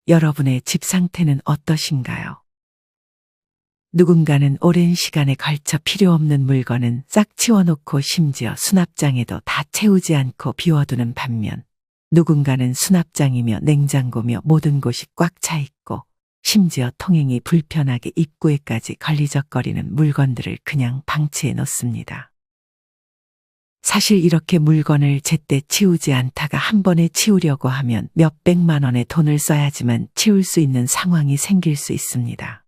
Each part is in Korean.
여러분의 집 상태는 어떠신가요? 누군가는 오랜 시간에 걸쳐 필요 없는 물건은 싹 치워놓고 심지어 수납장에도 다 채우지 않고 비워두는 반면 누군가는 수납장이며 냉장고며 모든 곳이 꽉 차 있고 심지어 통행이 불편하게 입구에까지 걸리적거리는 물건들을 그냥 방치해 놓습니다. 사실 이렇게 물건을 제때 치우지 않다가 한 번에 치우려고 하면 몇백만 원의 돈을 써야지만 치울 수 있는 상황이 생길 수 있습니다.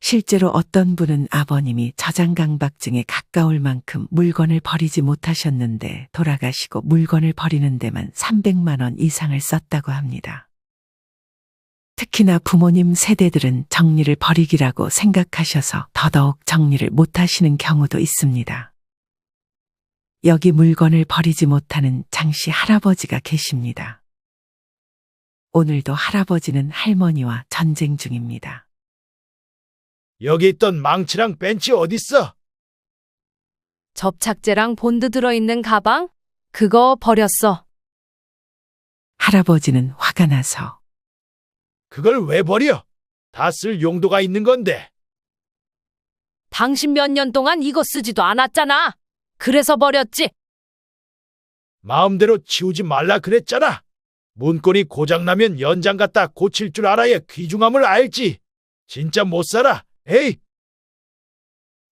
실제로 어떤 분은 아버님이 저장강박증에 가까울 만큼 물건을 버리지 못하셨는데 돌아가시고 물건을 버리는 데만 300만 원 이상을 썼다고 합니다. 특히나 부모님 세대들은 정리를 버리기라고 생각하셔서 더더욱 정리를 못하시는 경우도 있습니다. 여기 물건을 버리지 못하는 장씨 할아버지가 계십니다. 오늘도 할아버지는 할머니와 전쟁 중입니다. 여기 있던 망치랑 벤치 어딨어? 접착제랑 본드 들어있는 가방? 그거 버렸어. 할아버지는 화가 나서 그걸 왜 버려? 다 쓸 용도가 있는 건데. 당신 몇 년 동안 이거 쓰지도 않았잖아. 그래서 버렸지. 마음대로 치우지 말라 그랬잖아. 문고리 고장나면 연장 갖다 고칠 줄 알아야 귀중함을 알지. 진짜 못 살아. 에이!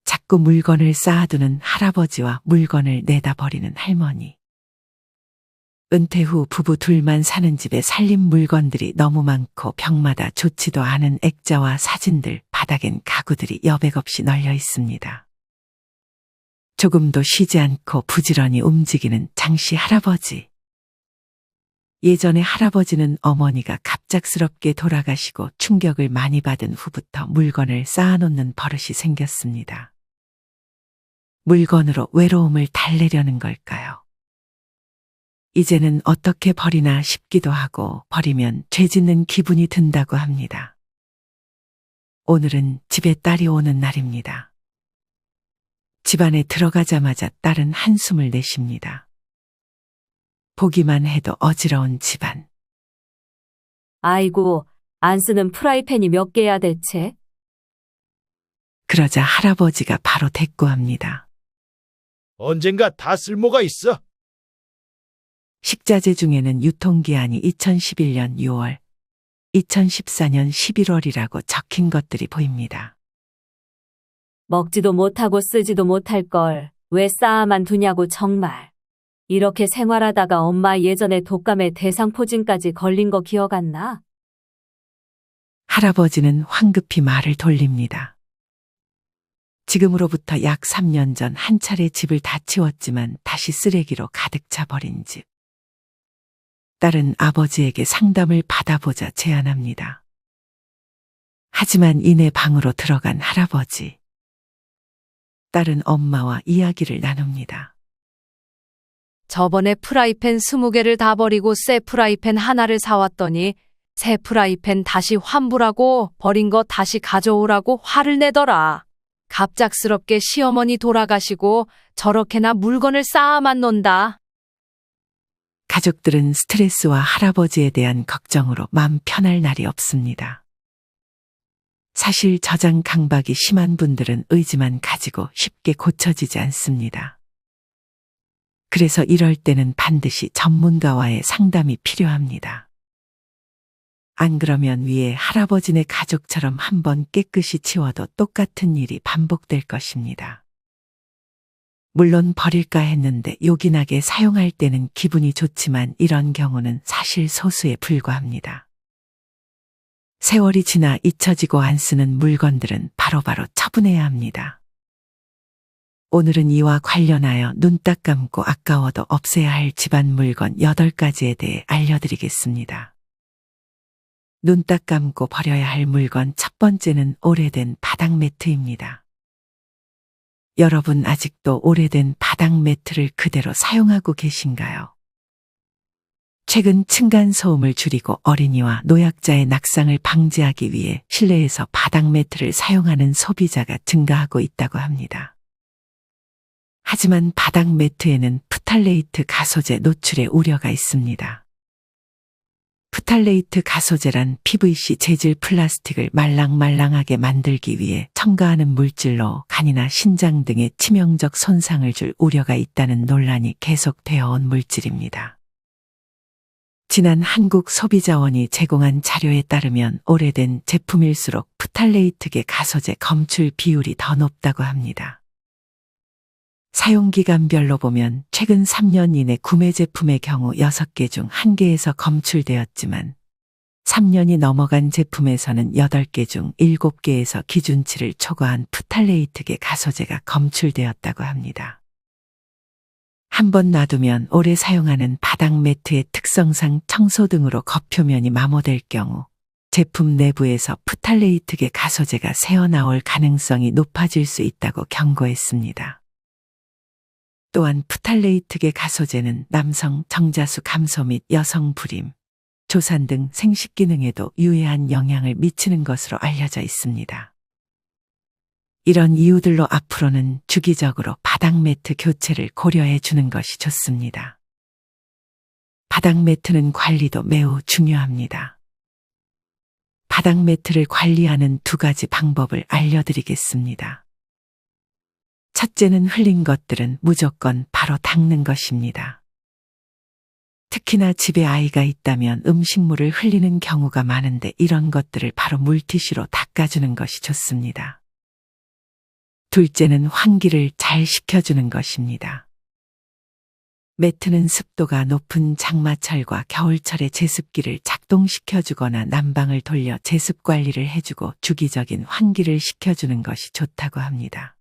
자꾸 물건을 쌓아두는 할아버지와 물건을 내다 버리는 할머니. 은퇴 후 부부 둘만 사는 집에 살림 물건들이 너무 많고 벽마다 좋지도 않은 액자와 사진들, 바닥엔 가구들이 여백 없이 널려 있습니다. 조금도 쉬지 않고 부지런히 움직이는 장씨 할아버지. 예전에 할아버지는 어머니가 갑작스럽게 돌아가시고 충격을 많이 받은 후부터 물건을 쌓아놓는 버릇이 생겼습니다. 물건으로 외로움을 달래려는 걸까요? 이제는 어떻게 버리나 싶기도 하고 버리면 죄 짓는 기분이 든다고 합니다. 오늘은 집에 딸이 오는 날입니다. 집안에 들어가자마자 딸은 한숨을 내쉽니다. 보기만 해도 어지러운 집안. 아이고, 안 쓰는 프라이팬이 몇 개야 대체? 그러자 할아버지가 바로 대꾸합니다. 언젠가 다 쓸모가 있어. 식자재 중에는 유통기한이 2011년 6월, 2014년 11월이라고 적힌 것들이 보입니다. 먹지도 못하고 쓰지도 못할 걸 왜 쌓아만 두냐고 정말. 이렇게 생활하다가 엄마 예전에 독감에 대상포진까지 걸린 거 기억 안 나? 할아버지는 황급히 말을 돌립니다. 지금으로부터 약 3년 전 한 차례 집을 다 치웠지만 다시 쓰레기로 가득 차 버린 집. 딸은 아버지에게 상담을 받아보자 제안합니다. 하지만 이내 방으로 들어간 할아버지. 딸은 엄마와 이야기를 나눕니다. 저번에 프라이팬 20개를 다 버리고 새 프라이팬 하나를 사왔더니 새 프라이팬 다시 환불하고 버린 거 다시 가져오라고 화를 내더라. 갑작스럽게 시어머니 돌아가시고 저렇게나 물건을 쌓아만 논다. 가족들은 스트레스와 할아버지에 대한 걱정으로 마음 편할 날이 없습니다. 사실 저장 강박이 심한 분들은 의지만 가지고 쉽게 고쳐지지 않습니다. 그래서 이럴 때는 반드시 전문가와의 상담이 필요합니다. 안 그러면 위에 할아버지네 가족처럼 한번 깨끗이 치워도 똑같은 일이 반복될 것입니다. 물론 버릴까 했는데 요긴하게 사용할 때는 기분이 좋지만 이런 경우는 사실 소수에 불과합니다. 세월이 지나 잊혀지고 안 쓰는 물건들은 바로바로 처분해야 합니다. 오늘은 이와 관련하여 눈 딱 감고 아까워도 없애야 할 집안 물건 8가지에 대해 알려드리겠습니다. 눈 딱 감고 버려야 할 물건 첫 번째는 오래된 바닥 매트입니다. 여러분 아직도 오래된 바닥 매트를 그대로 사용하고 계신가요? 최근 층간소음을 줄이고 어린이와 노약자의 낙상을 방지하기 위해 실내에서 바닥 매트를 사용하는 소비자가 증가하고 있다고 합니다. 하지만 바닥 매트에는 프탈레이트 가소제 노출의 우려가 있습니다. 프탈레이트 가소제란 PVC 재질 플라스틱을 말랑말랑하게 만들기 위해 첨가하는 물질로 간이나 신장 등에 치명적 손상을 줄 우려가 있다는 논란이 계속되어 온 물질입니다. 지난 한국소비자원이 제공한 자료에 따르면 오래된 제품일수록 프탈레이트계 가소제 검출 비율이 더 높다고 합니다. 사용기간별로 보면 최근 3년 이내 구매 제품의 경우 6개 중 1개에서 검출되었지만 3년이 넘어간 제품에서는 8개 중 7개에서 기준치를 초과한 프탈레이트계 가소제가 검출되었다고 합니다. 한번 놔두면 오래 사용하는 바닥 매트의 특성상 청소 등으로 겉표면이 마모될 경우 제품 내부에서 프탈레이트계 가소제가 새어나올 가능성이 높아질 수 있다고 경고했습니다. 또한 프탈레이트계 가소제는 남성 정자수 감소 및 여성 불임, 조산 등 생식 기능에도 유해한 영향을 미치는 것으로 알려져 있습니다. 이런 이유들로 앞으로는 주기적으로 바닥 매트 교체를 고려해 주는 것이 좋습니다. 바닥 매트는 관리도 매우 중요합니다. 바닥 매트를 관리하는 2가지 방법을 알려드리겠습니다. 첫째는 흘린 것들은 무조건 바로 닦는 것입니다. 특히나 집에 아이가 있다면 음식물을 흘리는 경우가 많은데 이런 것들을 바로 물티슈로 닦아주는 것이 좋습니다. 둘째는 환기를 잘 시켜주는 것입니다. 매트는 습도가 높은 장마철과 겨울철에 제습기를 작동시켜주거나 난방을 돌려 제습 관리를 해주고 주기적인 환기를 시켜주는 것이 좋다고 합니다.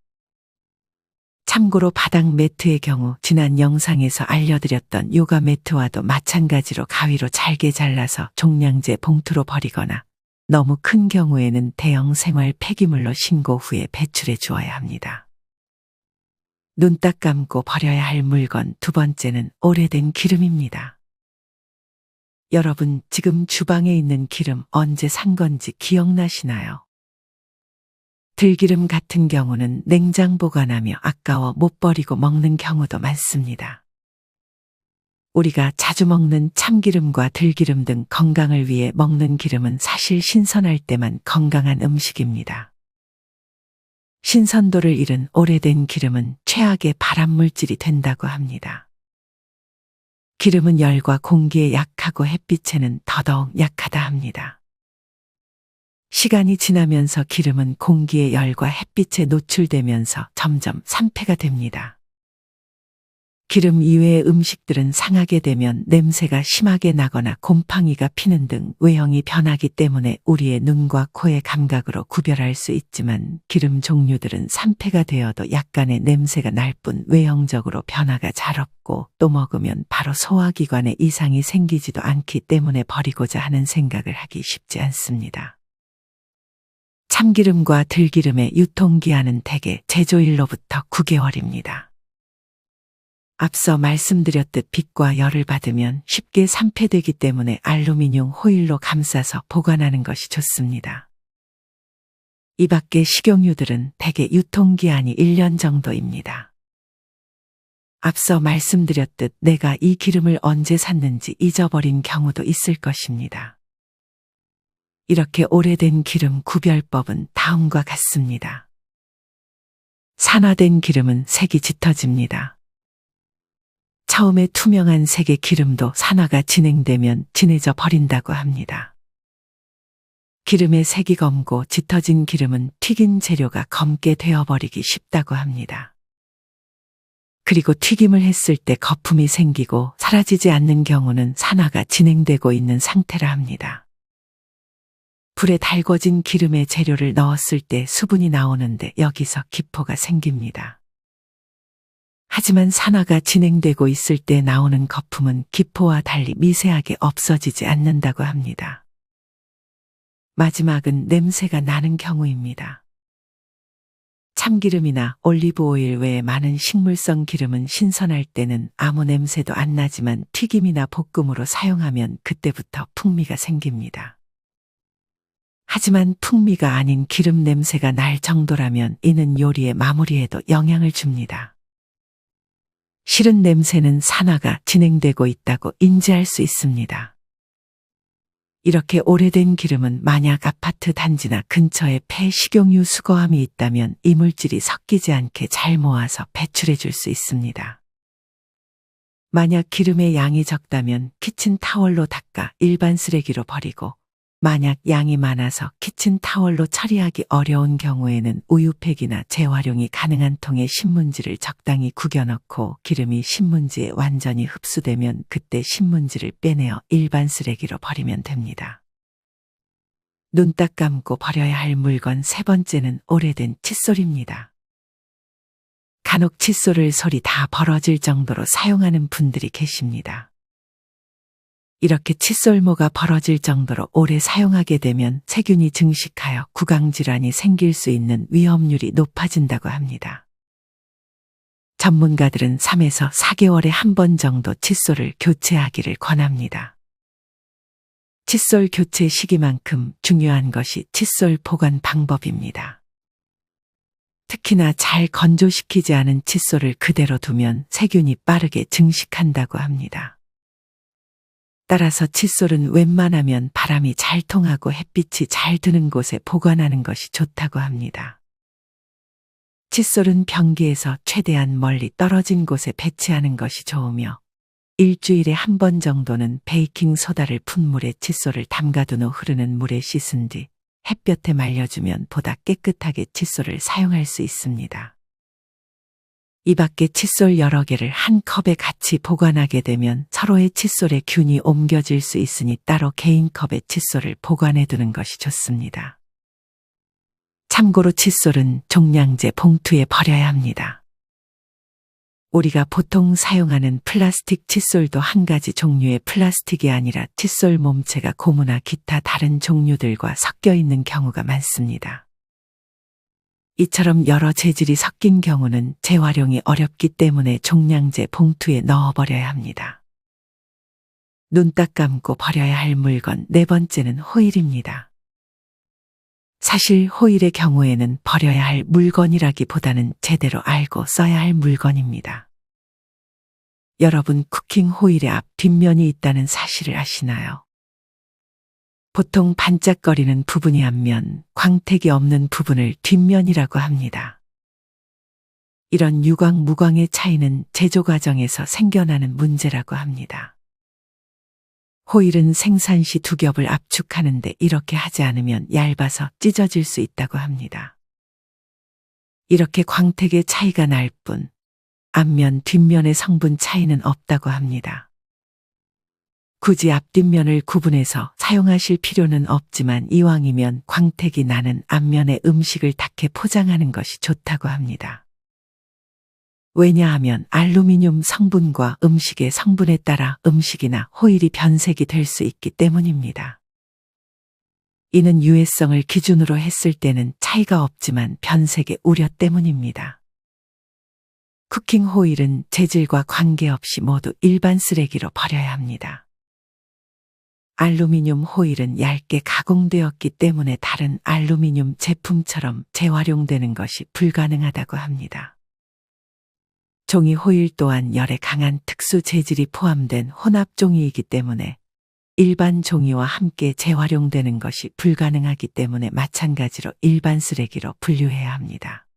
참고로 바닥 매트의 경우 지난 영상에서 알려드렸던 요가 매트와도 마찬가지로 가위로 잘게 잘라서 종량제 봉투로 버리거나 너무 큰 경우에는 대형 생활 폐기물로 신고 후에 배출해 주어야 합니다. 눈 딱 감고 버려야 할 물건 2번째는 오래된 기름입니다. 여러분 지금 주방에 있는 기름 언제 산 건지 기억나시나요? 들기름 같은 경우는 냉장 보관하며 아까워 못 버리고 먹는 경우도 많습니다. 우리가 자주 먹는 참기름과 들기름 등 건강을 위해 먹는 기름은 사실 신선할 때만 건강한 음식입니다. 신선도를 잃은 오래된 기름은 최악의 발암물질이 된다고 합니다. 기름은 열과 공기에 약하고 햇빛에는 더더욱 약하다 합니다. 시간이 지나면서 기름은 공기의 열과 햇빛에 노출되면서 점점 산패가 됩니다. 기름 이외의 음식들은 상하게 되면 냄새가 심하게 나거나 곰팡이가 피는 등 외형이 변하기 때문에 우리의 눈과 코의 감각으로 구별할 수 있지만 기름 종류들은 산패가 되어도 약간의 냄새가 날 뿐 외형적으로 변화가 잘 없고 또 먹으면 바로 소화기관에 이상이 생기지도 않기 때문에 버리고자 하는 생각을 하기 쉽지 않습니다. 참기름과 들기름의 유통기한은 대개 제조일로부터 9개월입니다. 앞서 말씀드렸듯 빛과 열을 받으면 쉽게 산패되기 때문에 알루미늄 호일로 감싸서 보관하는 것이 좋습니다. 이 밖의 식용유들은 대개 유통기한이 1년 정도입니다. 앞서 말씀드렸듯 내가 이 기름을 언제 샀는지 잊어버린 경우도 있을 것입니다. 이렇게 오래된 기름 구별법은 다음과 같습니다. 산화된 기름은 색이 짙어집니다. 처음에 투명한 색의 기름도 산화가 진행되면 진해져 버린다고 합니다. 기름의 색이 검고 짙어진 기름은 튀긴 재료가 검게 되어버리기 쉽다고 합니다. 그리고 튀김을 했을 때 거품이 생기고 사라지지 않는 경우는 산화가 진행되고 있는 상태라 합니다. 불에 달궈진 기름에 재료를 넣었을 때 수분이 나오는데 여기서 기포가 생깁니다. 하지만 산화가 진행되고 있을 때 나오는 거품은 기포와 달리 미세하게 없어지지 않는다고 합니다. 마지막은 냄새가 나는 경우입니다. 참기름이나 올리브 오일 외에 많은 식물성 기름은 신선할 때는 아무 냄새도 안 나지만 튀김이나 볶음으로 사용하면 그때부터 풍미가 생깁니다. 하지만 풍미가 아닌 기름 냄새가 날 정도라면 이는 요리의 마무리에도 영향을 줍니다. 싫은 냄새는 산화가 진행되고 있다고 인지할 수 있습니다. 이렇게 오래된 기름은 만약 아파트 단지나 근처에 폐식용유 수거함이 있다면 이물질이 섞이지 않게 잘 모아서 배출해 줄 수 있습니다. 만약 기름의 양이 적다면 키친타월로 닦아 일반 쓰레기로 버리고, 만약 양이 많아서 키친타월로 처리하기 어려운 경우에는 우유팩이나 재활용이 가능한 통에 신문지를 적당히 구겨 넣고 기름이 신문지에 완전히 흡수되면 그때 신문지를 빼내어 일반 쓰레기로 버리면 됩니다. 눈 딱 감고 버려야 할 물건 세 번째는 오래된 칫솔입니다. 간혹 칫솔을 솔이 다 벌어질 정도로 사용하는 분들이 계십니다. 이렇게 칫솔모가 벌어질 정도로 오래 사용하게 되면 세균이 증식하여 구강질환이 생길 수 있는 위험률이 높아진다고 합니다. 전문가들은 3에서 4개월에 한 번 정도 칫솔을 교체하기를 권합니다. 칫솔 교체 시기만큼 중요한 것이 칫솔 보관 방법입니다. 특히나 잘 건조시키지 않은 칫솔을 그대로 두면 세균이 빠르게 증식한다고 합니다. 따라서 칫솔은 웬만하면 바람이 잘 통하고 햇빛이 잘 드는 곳에 보관하는 것이 좋다고 합니다. 칫솔은 변기에서 최대한 멀리 떨어진 곳에 배치하는 것이 좋으며, 일주일에 한 번 정도는 베이킹 소다를 푼 물에 칫솔을 담가둔 후 흐르는 물에 씻은 뒤 햇볕에 말려주면 보다 깨끗하게 칫솔을 사용할 수 있습니다. 이 밖에 칫솔 여러 개를 한 컵에 같이 보관하게 되면 서로의 칫솔에 균이 옮겨질 수 있으니 따로 개인 컵에 칫솔을 보관해 두는 것이 좋습니다. 참고로 칫솔은 종량제 봉투에 버려야 합니다. 우리가 보통 사용하는 플라스틱 칫솔도 한 가지 종류의 플라스틱이 아니라 칫솔 몸체가 고무나 기타 다른 종류들과 섞여 있는 경우가 많습니다. 이처럼 여러 재질이 섞인 경우는 재활용이 어렵기 때문에 종량제 봉투에 넣어버려야 합니다. 눈 딱 감고 버려야 할 물건 네 번째는 호일입니다. 사실 호일의 경우에는 버려야 할 물건이라기보다는 제대로 알고 써야 할 물건입니다. 여러분 쿠킹 호일의 앞 뒷면이 있다는 사실을 아시나요? 보통 반짝거리는 부분이 앞면, 광택이 없는 부분을 뒷면이라고 합니다. 이런 유광, 무광의 차이는 제조 과정에서 생겨나는 문제라고 합니다. 호일은 생산 시 두 겹을 압축하는데 이렇게 하지 않으면 얇아서 찢어질 수 있다고 합니다. 이렇게 광택의 차이가 날 뿐, 앞면, 뒷면의 성분 차이는 없다고 합니다. 굳이 앞뒷면을 구분해서 사용하실 필요는 없지만 이왕이면 광택이 나는 앞면에 음식을 닿게 포장하는 것이 좋다고 합니다. 왜냐하면 알루미늄 성분과 음식의 성분에 따라 음식이나 호일이 변색이 될 수 있기 때문입니다. 이는 유해성을 기준으로 했을 때는 차이가 없지만 변색의 우려 때문입니다. 쿠킹 호일은 재질과 관계없이 모두 일반 쓰레기로 버려야 합니다. 알루미늄 호일은 얇게 가공되었기 때문에 다른 알루미늄 제품처럼 재활용되는 것이 불가능하다고 합니다. 종이 호일 또한 열에 강한 특수 재질이 포함된 혼합 종이이기 때문에 일반 종이와 함께 재활용되는 것이 불가능하기 때문에 마찬가지로 일반 쓰레기로 분류해야 합니다.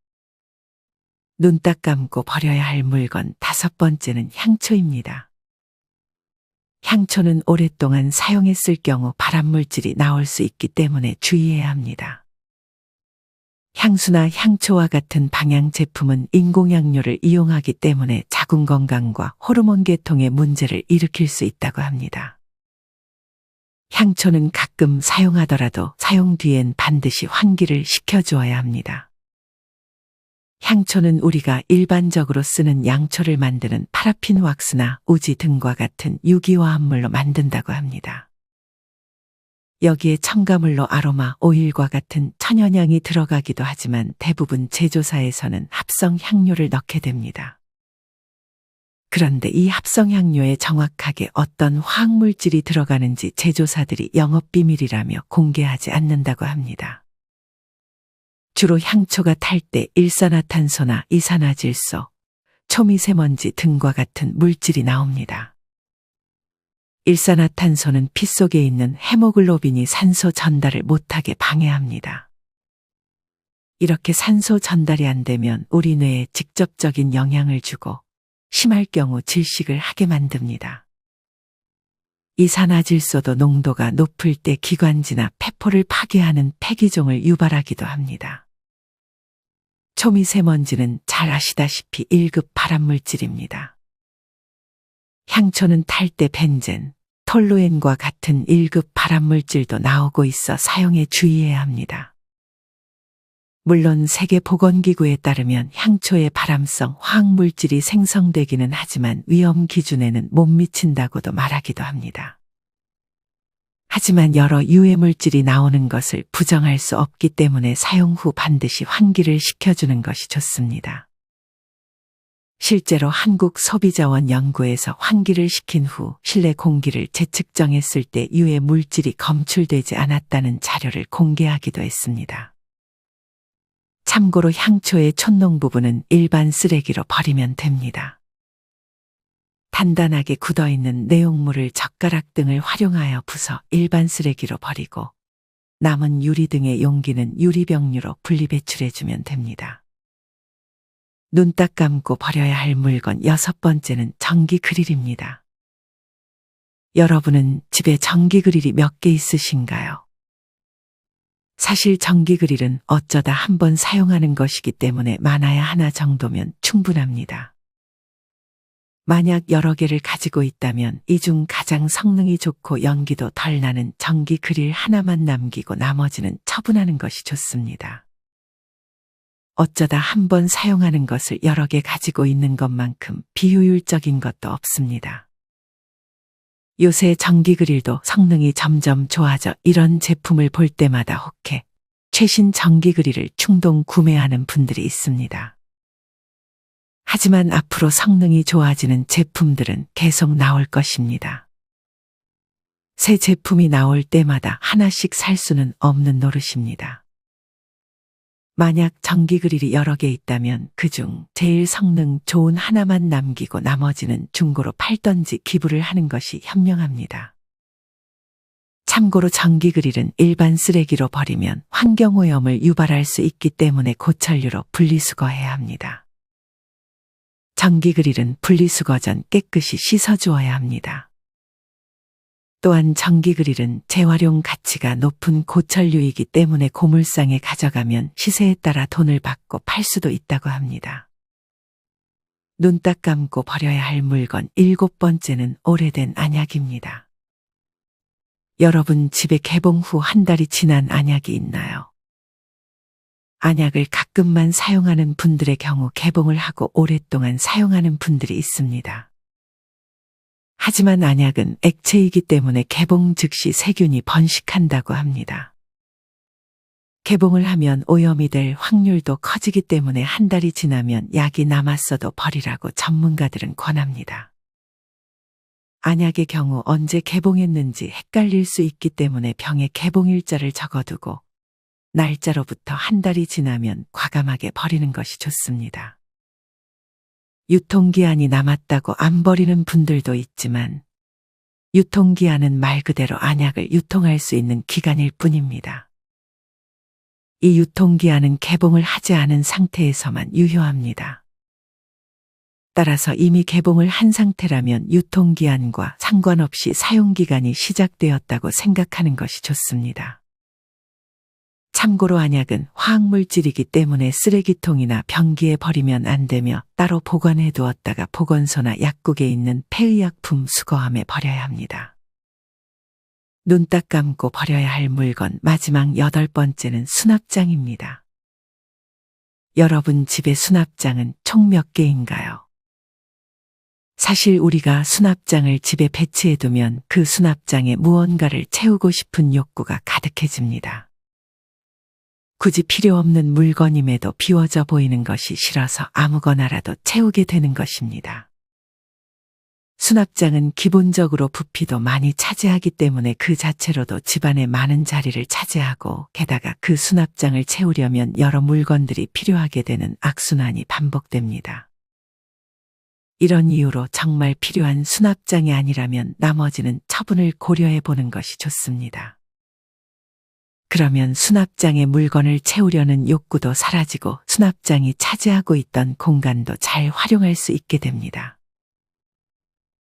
눈 딱 감고 버려야 할 물건 다섯 번째는 향초입니다. 향초는 오랫동안 사용했을 경우 발암물질이 나올 수 있기 때문에 주의해야 합니다. 향수나 향초와 같은 방향 제품은 인공향료를 이용하기 때문에 자궁 건강과 호르몬 계통에 문제를 일으킬 수 있다고 합니다. 향초는 가끔 사용하더라도 사용 뒤엔 반드시 환기를 시켜주어야 합니다. 향초는 우리가 일반적으로 쓰는 양초를 만드는 파라핀 왁스나 우지 등과 같은 유기화합물로 만든다고 합니다. 여기에 첨가물로 아로마 오일과 같은 천연향이 들어가기도 하지만 대부분 제조사에서는 합성 향료를 넣게 됩니다. 그런데 이 합성 향료에 정확하게 어떤 화학물질이 들어가는지 제조사들이 영업비밀이라며 공개하지 않는다고 합니다. 주로 향초가 탈 때 일산화탄소나 이산화질소, 초미세먼지 등과 같은 물질이 나옵니다. 일산화탄소는 피 속에 있는 헤모글로빈이 산소 전달을 못하게 방해합니다. 이렇게 산소 전달이 안 되면 우리 뇌에 직접적인 영향을 주고 심할 경우 질식을 하게 만듭니다. 이산화질소도 농도가 높을 때 기관지나 폐포를 파괴하는 폐기종을 유발하기도 합니다. 초미세먼지는 잘 아시다시피 1급 발암물질입니다. 향초는 탈 때 벤젠, 톨루엔과 같은 1급 발암물질도 나오고 있어 사용에 주의해야 합니다. 물론 세계보건기구에 따르면 향초의 발암성 화학물질이 생성되기는 하지만 위험 기준에는 못 미친다고도 말하기도 합니다. 하지만 여러 유해물질이 나오는 것을 부정할 수 없기 때문에 사용 후 반드시 환기를 시켜주는 것이 좋습니다. 실제로 한국소비자원 연구에서 환기를 시킨 후 실내 공기를 재측정했을 때 유해 물질이 검출되지 않았다는 자료를 공개하기도 했습니다. 참고로 향초의 촌농 부분은 일반 쓰레기로 버리면 됩니다. 단단하게 굳어있는 내용물을 젓가락 등을 활용하여 부숴 일반 쓰레기로 버리고 남은 유리 등의 용기는 유리병류로 분리배출해주면 됩니다. 눈 딱 감고 버려야 할 물건 6번째는 전기 그릴입니다. 여러분은 집에 전기 그릴이 몇 개 있으신가요? 사실 전기 그릴은 어쩌다 한 번 사용하는 것이기 때문에 많아야 하나 정도면 충분합니다. 만약 여러 개를 가지고 있다면 이 중 가장 성능이 좋고 연기도 덜 나는 전기 그릴 하나만 남기고 나머지는 처분하는 것이 좋습니다. 어쩌다 한 번 사용하는 것을 여러 개 가지고 있는 것만큼 비효율적인 것도 없습니다. 요새 전기 그릴도 성능이 점점 좋아져 이런 제품을 볼 때마다 혹해 최신 전기 그릴을 충동 구매하는 분들이 있습니다. 하지만 앞으로 성능이 좋아지는 제품들은 계속 나올 것입니다. 새 제품이 나올 때마다 하나씩 살 수는 없는 노릇입니다. 만약 전기 그릴이 여러 개 있다면 그중 제일 성능 좋은 하나만 남기고 나머지는 중고로 팔던지 기부를 하는 것이 현명합니다. 참고로 전기 그릴은 일반 쓰레기로 버리면 환경오염을 유발할 수 있기 때문에 고철류로 분리수거해야 합니다. 전기 그릴은 분리수거 전 깨끗이 씻어주어야 합니다. 또한 전기 그릴은 재활용 가치가 높은 고철류이기 때문에 고물상에 가져가면 시세에 따라 돈을 받고 팔 수도 있다고 합니다. 눈 딱 감고 버려야 할 물건 7번째는 오래된 안약입니다. 여러분 집에 개봉 후 한 달이 지난 안약이 있나요? 안약을 가끔만 사용하는 분들의 경우 개봉을 하고 오랫동안 사용하는 분들이 있습니다. 하지만 안약은 액체이기 때문에 개봉 즉시 세균이 번식한다고 합니다. 개봉을 하면 오염이 될 확률도 커지기 때문에 한 달이 지나면 약이 남았어도 버리라고 전문가들은 권합니다. 안약의 경우 언제 개봉했는지 헷갈릴 수 있기 때문에 병에 개봉일자를 적어두고 날짜로부터 한 달이 지나면 과감하게 버리는 것이 좋습니다. 유통기한이 남았다고 안 버리는 분들도 있지만 유통기한은 말 그대로 안약을 유통할 수 있는 기간일 뿐입니다. 이 유통기한은 개봉을 하지 않은 상태에서만 유효합니다. 따라서 이미 개봉을 한 상태라면 유통기한과 상관없이 사용기간이 시작되었다고 생각하는 것이 좋습니다. 참고로 안약은 화학물질이기 때문에 쓰레기통이나 변기에 버리면 안 되며 따로 보관해 두었다가 보건소나 약국에 있는 폐의약품 수거함에 버려야 합니다. 눈 딱 감고 버려야 할 물건 마지막 8번째는 수납장입니다. 여러분 집에 수납장은 총 몇 개인가요? 사실 우리가 수납장을 집에 배치해 두면 그 수납장에 무언가를 채우고 싶은 욕구가 가득해집니다. 굳이 필요 없는 물건임에도 비워져 보이는 것이 싫어서 아무거나라도 채우게 되는 것입니다. 수납장은 기본적으로 부피도 많이 차지하기 때문에 그 자체로도 집안에 많은 자리를 차지하고 게다가 그 수납장을 채우려면 여러 물건들이 필요하게 되는 악순환이 반복됩니다. 이런 이유로 정말 필요한 수납장이 아니라면 나머지는 처분을 고려해 보는 것이 좋습니다. 그러면 수납장에 물건을 채우려는 욕구도 사라지고 수납장이 차지하고 있던 공간도 잘 활용할 수 있게 됩니다.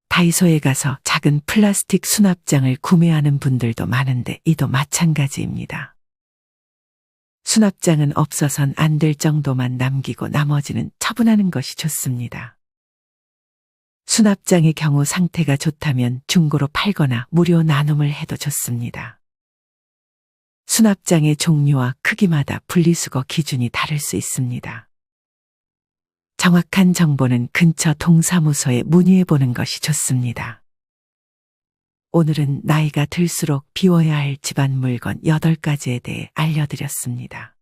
다이소에 가서 작은 플라스틱 수납장을 구매하는 분들도 많은데 이도 마찬가지입니다. 수납장은 없어선 안 될 정도만 남기고 나머지는 처분하는 것이 좋습니다. 수납장의 경우 상태가 좋다면 중고로 팔거나 무료 나눔을 해도 좋습니다. 수납장의 종류와 크기마다 분리수거 기준이 다를 수 있습니다. 정확한 정보는 근처 동사무소에 문의해 보는 것이 좋습니다. 오늘은 나이가 들수록 비워야 할 집안 물건 8가지에 대해 알려드렸습니다.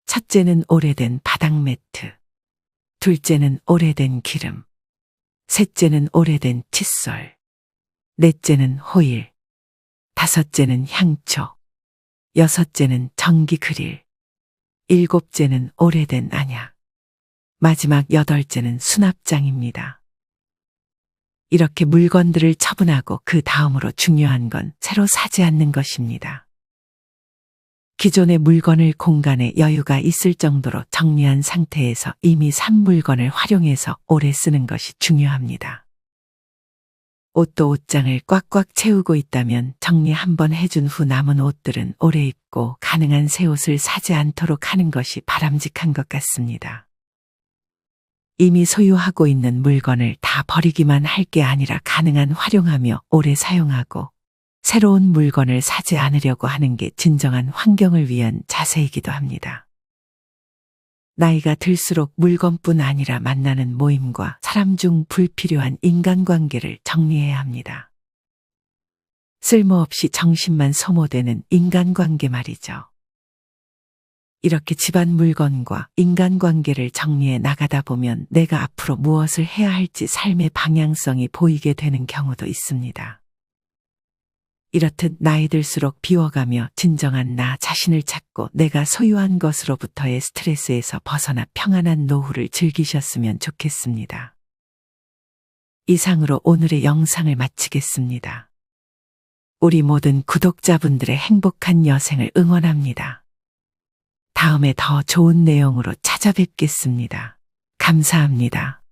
첫째는 오래된 바닥 매트, 둘째는 오래된 기름, 셋째는 오래된 칫솔, 넷째는 호일, 다섯째는 향초, 여섯째는 전기 그릴, 일곱째는 오래된 안약, 마지막 8째는 수납장입니다. 이렇게 물건들을 처분하고 그 다음으로 중요한 건 새로 사지 않는 것입니다. 기존의 물건을 공간에 여유가 있을 정도로 정리한 상태에서 이미 산 물건을 활용해서 오래 쓰는 것이 중요합니다. 옷도 옷장을 꽉꽉 채우고 있다면 정리 한번 해준 후 남은 옷들은 오래 입고 가능한 새 옷을 사지 않도록 하는 것이 바람직한 것 같습니다. 이미 소유하고 있는 물건을 다 버리기만 할 게 아니라 가능한 활용하며 오래 사용하고 새로운 물건을 사지 않으려고 하는 게 진정한 환경을 위한 자세이기도 합니다. 나이가 들수록 물건뿐 아니라 만나는 모임과 사람 중 불필요한 인간관계를 정리해야 합니다. 쓸모없이 정신만 소모되는 인간관계 말이죠. 이렇게 집안 물건과 인간관계를 정리해 나가다 보면 내가 앞으로 무엇을 해야 할지 삶의 방향성이 보이게 되는 경우도 있습니다. 이렇듯 나이 들수록 비워가며 진정한 나 자신을 찾고 내가 소유한 것으로부터의 스트레스에서 벗어나 평안한 노후를 즐기셨으면 좋겠습니다. 이상으로 오늘의 영상을 마치겠습니다. 우리 모든 구독자분들의 행복한 여생을 응원합니다. 다음에 더 좋은 내용으로 찾아뵙겠습니다. 감사합니다.